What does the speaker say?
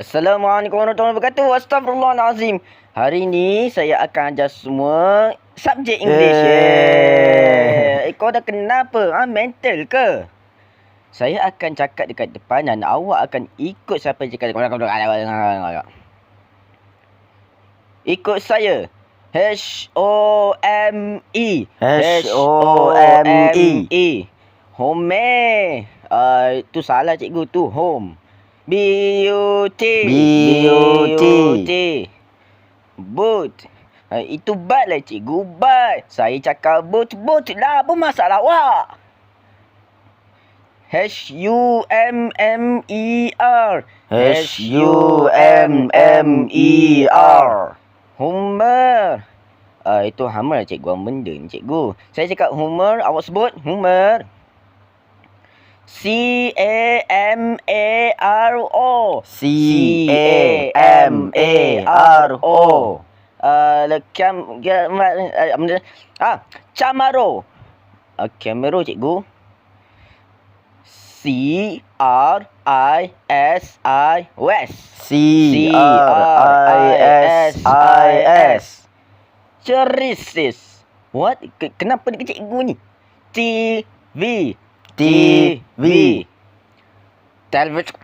Assalamualaikum warahmatullahi wabarakatuh. Astagfirullahalazim. Hari ni saya akan ajar semua subjek English. Kau dah kenapa? Mental ke? Saya akan cakap dekat depan dan awak akan ikut siapa yang cakap. Ikut saya. H-O-M-E. H-O-M-E. Home. Itu salah cikgu tu. Home. B-U-T. B-U-T. Boot. Itu bat lah cikgu. Bat. Saya cakap boot. Boot lah. Apa masalah awak? H-U-M-M-E-R. H-U-M-M-E-R. Hummer. Itu hammer lah cikgu. Benda ni cikgu. Saya cakap hummer. Awak sebut hummer. C-A-M-A-R-O. C-A-M-A-R-O. Camaro. Camaro cikgu. C-R-I-S-I-S. C-R-I-S-I-S. Cerisis. What? Kenapa dekat cikgu ni? TV. TV. Television.